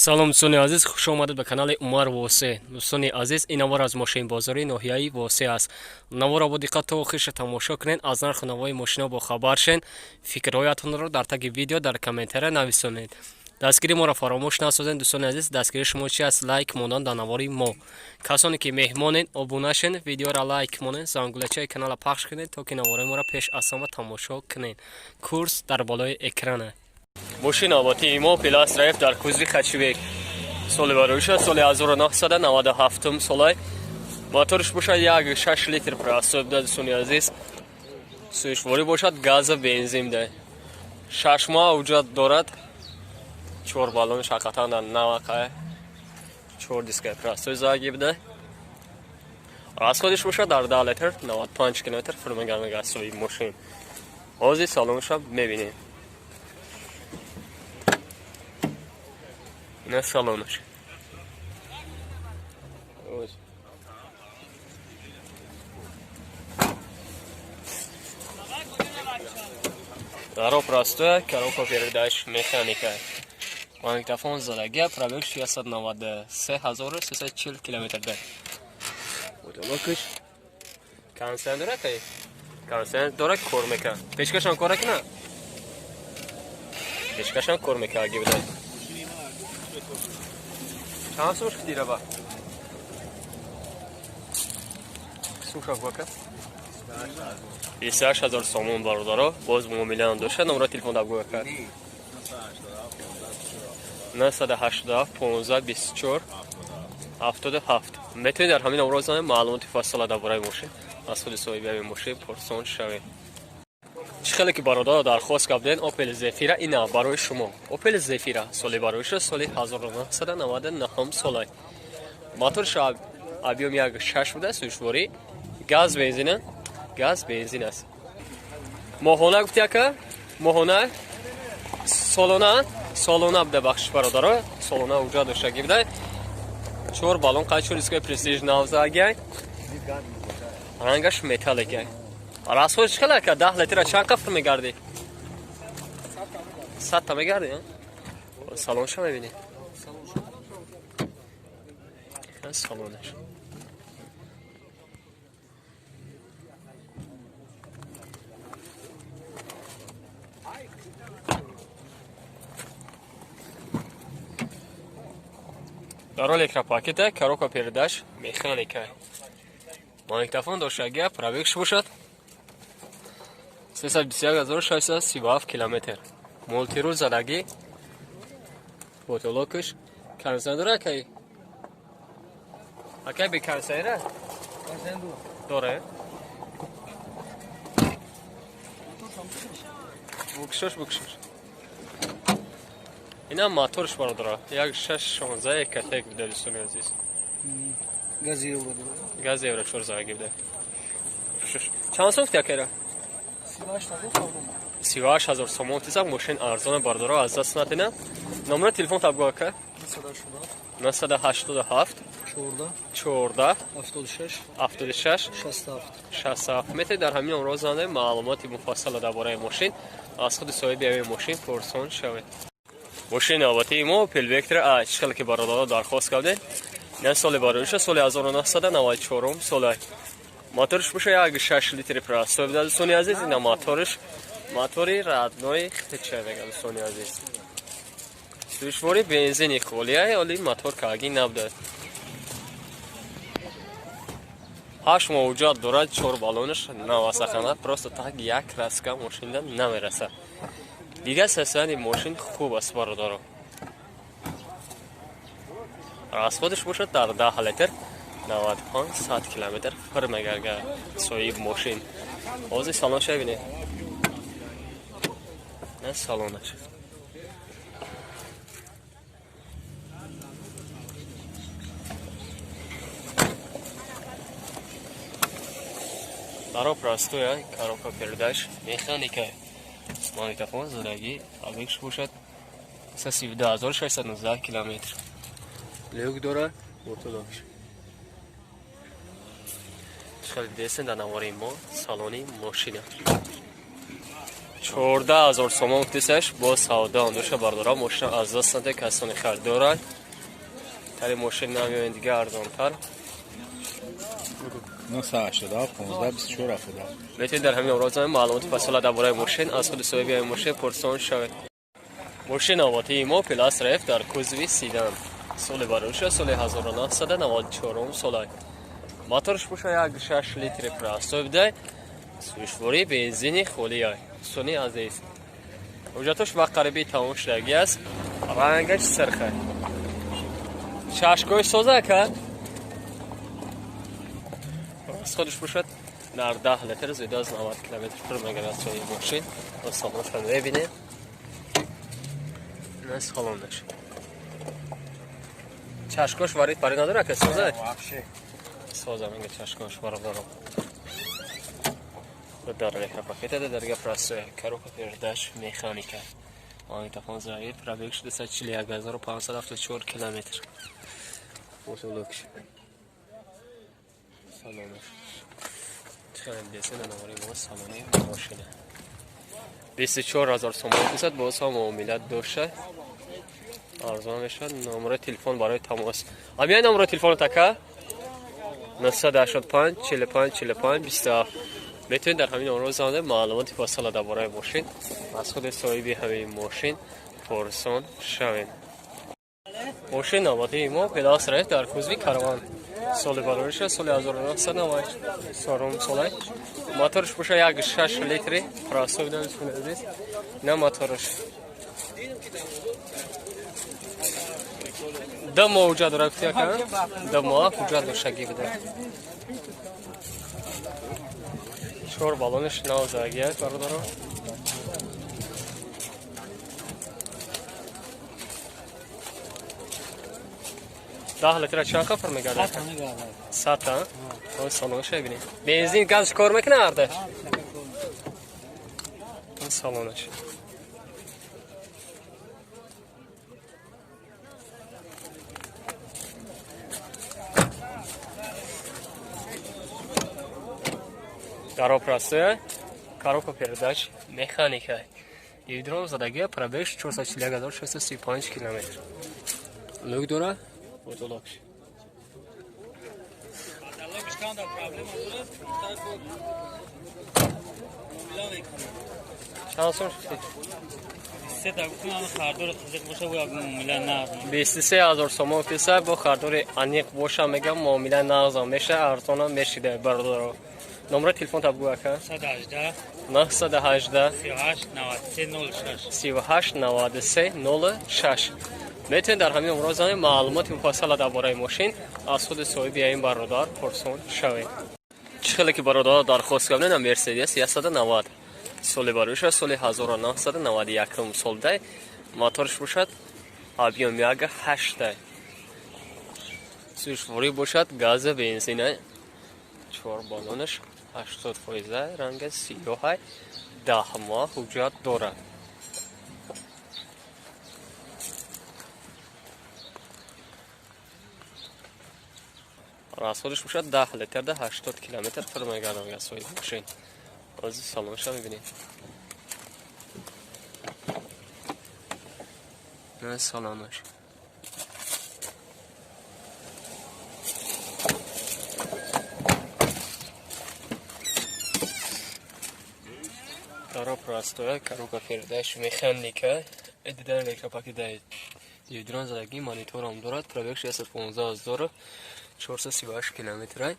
салом дӯстони азиз, хуш омадед ба канали Умар Восе. Дӯстони азиз, ин навор аз мошинбозори ноҳияи Восе аст. Наворро бо диққат то охирша тамошо кунед, аз нарху навои мошинҳо бохабар шед. Фикрҳоятонро дар таги видео дар комментария нависонед. дастгири моро фаромӯш насозед. Дӯстони азиз, дастгири шумо чи аст? Лайк мондан дар навори мо. Касоне ки меҳмонед, обуна шед, видеоро лайк монед, зангулачаи канала пахш кунед, то ки навораи моро пеш аз ҳама тамошо кунед. Курс дар болои экрана. Мошина Аватии мо Пиластраев дар кузви Хачибек. Соли бароиша соли 1997 солай. Моториш бошад 1.6 литр прасоб да, дӯстони азиз. Сӯишворӣ бошад газа бензин да. 6 моҳ уҷрат дорад. 4 баллон шақатан дар навақай. 4 дискай прасоб заги буда. Расходиш бошад дар 10 литр 95 км фурмаган газои мошин. Ҳозир салонша мебинем. На салонаш. Даро простое, коробка передач механика. Магнитофон задагия, пробег 693,340 км. Вот локиш. Кондиционер дорад? Кондиционер дорад, кор мекунад. Пешкашам кор мекунад? Пешкашам кор мекунад, гибда. Чанд сумаш дира ба? Сумаш бака? 28000 сомон бародаро, боз муомилаам дошта, номер телефон даб гӯя кард. 987 15 24 77. Метавонед дар ҳамин номер занед, маълумоти фассала дар бораи мошин аз худи соҳиби мошин пурсон шавед. Чӣ хеле ки бародаро дархост карден, Opel Zafira ина барои шумо. Opel Zafira соли бароиша соли 1999 солай. Моториш объем 1.6 буда, сӯишворӣ газ бензин, газ бензин аст. Моҳона гуфти ака? Моҳона? Солона? Солона буда бахшиш бародаро. Солона уҷа доштаги буда. 4 баллон қайчур дискаи Prestige навзагай. Рангаш металликай. Расходиш чӣ хеле ка 10 литра чанд қафр мегарди? 100 та мегарди? Салонша мебини? Салонаш. Даро электропакета, коробка передач механика. Магнитофон доштагия, пробегш бошад 321637 км. Мултирул задаги. Фотолокиш. Кондиционер акай? Акай бе кондиционер? Доре? Букшош. Ина моториш бародаро. 1.6 катек буда, дӯстони азиз. Газ евро. Газ евро 4 заги буда. Чанд сом акайра? 38000 сомон тиза мошин арзона бародаро, аз даст натина. Номер телефон табгӯ ака? 987 14 76 67. Метавонед дар ҳамин номро занед, маълумоти муфассала дар бораи мошин аз худи соҳиби мошин пурсон шавед. Мошини Аватии мо Opel Vectra A. Чӣ хеле ки бародаро дархост кардед? Ин соли бароиша соли 1994 солай. Моториш боша 1.6 литри прасоб да, дӯстони азиз. Ина моториш мотори раднои хичавега, дӯстони азиз. Сӯишворӣ бензини холия, оли мотор каги набуда. 8 моҳ уҷрат дорад, 4 баллониш навасахана, просто так як раска мошинда намерасад. Дига состояние мошин хуб аст бародаро. Расходиш бошад дар 10 литр 95-100 км фир мегарга соҳиб мошин. Ҳозир салонша бинед. На салонаш. Даро простое, коробка передач механика. Магнитофон задаги, пробегш бошад 12619 км. Люк дора, мотолокиш. Чӣ хеле десен дар навори мо салони мошина. 14,000 сомон гуфтисаш бо савдо ондоша бардора мошина аз даст наде касони хардорад тари мошин намеёянд дига арзонтар 980 15 24 70 метавонед дар ҳамин образ маълумоти фасола дар бораи мошин аз худи соҳиби ҳамин мошин пурсон шавед. мошин авотии мо пилас реф дар кузови седан соли бароша соли 1994 солай моторш боша 1.6 литри прасовдай сӯшворӣ бензини холияй сони азиз ҳуҷҷатош ба қарибӣ тамом шудагӣ аст рангаш сирхай чашкои соза кард аз худаш бошад дар 10 литр зиёда аз 90 километр пур мегардад соҳиби мошин аз салонашро мебинед аз салонаш чашкош варид барӣ надора ка соза соза менга чашкош варидоро дар рекапакета дар гапрас коробка передач механика магнитофон заид пробег 641574 километр мотолокш салонаш чхелен десена навори мо салони машина 24000 сомон мешад боз ҳам муомилат дошта арзон мешад номери телефон барои тамос ҳамин номери телефон така 985 45 45 27 метавонед дар ҳамин номер занед маълумоти фосила дар бораи мошин аз худи соҳиби ҳамин мошин пурсон шавед. мошин наводии мо пилас реф дар кузови караван соли бароша соли 1994 солай моторш боша 1.6 литри прасовдан сунадис на моторш да мо ҳуҷҷат дора гуфтия ка да мо ҳуҷҷат доштагӣ буда чор балониш навзагия бародаро ده لیتر چند خفر میگرده؟ 100 تا؟ اون سالونش ببینید بنزین گازش کار میکنه آرده؟ این سالونش Коробка коробка передач механика гидрон задагия пробег 441635 километр люк дора мотолокш چند سال شد؟ 23,000 سوم پیسه با خردار انیق باشه میگم معامله نغز میشه ارزان میشیده برادر نمره تلفن تا بگو که 918 38 93 06 میتونید در همین امروز معلومات مفصل درباره ماشین از خود صاحبی این برادر پرسون شوید. چخیلی که برادر درخواست کردن مرسدس 190 سال باروش سال 1991 سال ده موتورش باشد ابیوم 8 سوشواری باشد گاز بنزین 4 بالونش 80% رنگ سیاه 10 ماه حجت دارد. расходش میشه 10 لیتر ده 80 کیلومتر پر میگردم یا سوی ماشین از سالونش هم میبینید نه سالونش دارا پراستویا коробка передач механика دیدن الکتروپاکی دهید دیودران زدگی مانیتور هم دارد پروبک 615,000 438 کیلومتر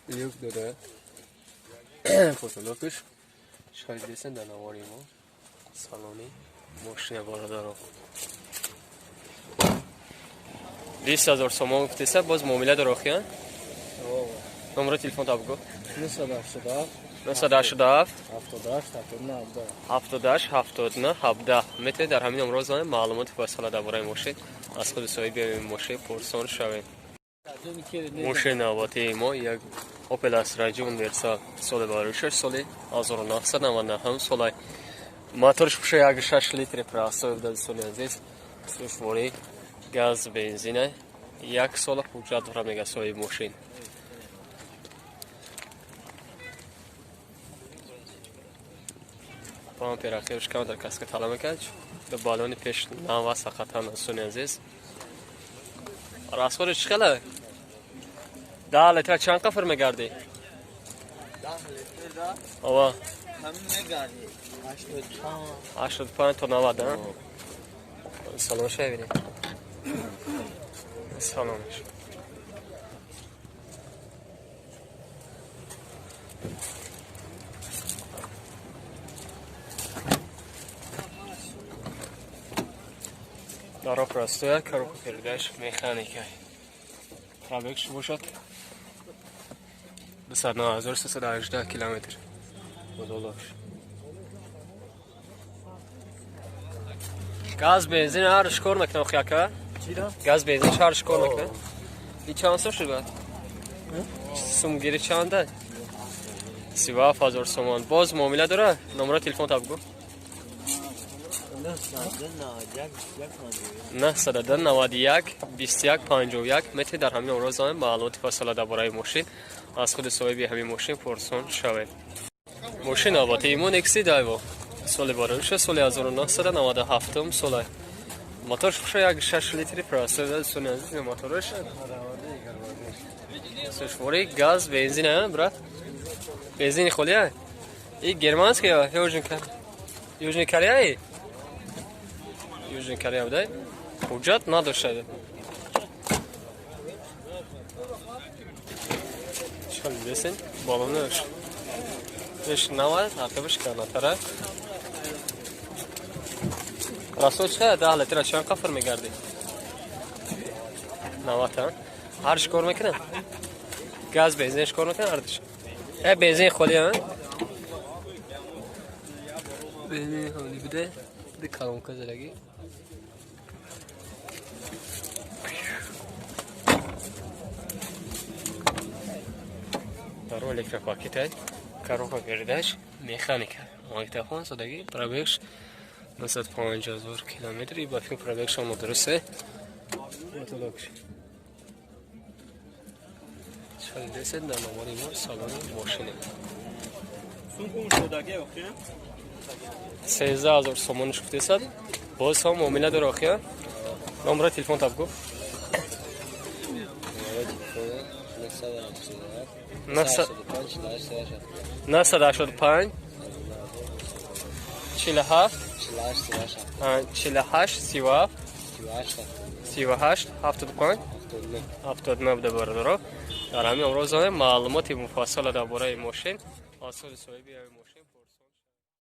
لیوک داره فوتولوکش شاید دیسن در نواری ما سالونی ماشین باردارو 20,000 سوم گفتیسه باز معامله در آخیان نمره تلفن تا بگو 987 78 79 17 میتونید در همین امروز معلومات فاصله درباره ماشین از خود صاحب ماشین پرسان شوید. ماشین نوبتی ما یک اوپل استرا ونورسال سال باروش سال 1999 سال موتورش بشه 1.6 لیتر پراسو در سال عزیز سوشواری گاز بنزین یک سال حجت داره میگه صاحب ماشین پام پیراخیش کم در کاسکت حالا میکرد به بالون پیش نام ساختن سونی عزیز راسخورش خیلی ده لیتر چند قفر میگردی؟ 10 لیتر دا آوا همین میگردی 85 85 تا 90 ها سلام شو ببینید سلامش دارو پرستویا کارو کردش مکانیکای پرابکش باشد 29318 کیلومتر بزرگش گاز بنزین هر شکر میکنه خیاکه چی دا؟ گاز بنزین هر شکر میکنه این چند سو شد سوم گیری چنده 37000 تومان باز معامله داره نمره تلفن تا بگو 991 2151 میتونید در همین امروز معلومات فاصله درباره ماشین از خود صاحب همین ماشین پرسون شوید. ماشین البته ایمون اکسی دایو سال بارش سال 1997 سال موتورش خوشه یک 6 لیتری پراسر سونی عزیز موتورش سشوری گاز بنزین ها برات بنزین خالیه این گرمانسک یا یوژن کریه یوژن کریه بوده حجت نداشته چون بسین بالونش ايش نوع عقبش كان ترى راسوش ده على ترى شان قفر مقردي نواتا هرش كور مكنه غاز بنزين شكور مكنه اردش اي بنزين خولي ها بنزين خولي بده دكالون كذلكي دارو الکتریک پاکیت کاروها گردش مکانیکا مایتافون سادگی پرابکش 950,000 کیلومتری با فیلم پرابکش هم درسته مطلقش چال دسته در نماری ما سالان ماشینه 13,000 تومان شفته صد باز هم معامله داره آخیا نمره تلفن تاب گو 985 47 48 38 75 79 در همین امروز معلومات مفصل درباره ماشین حاصل صاحب ماشین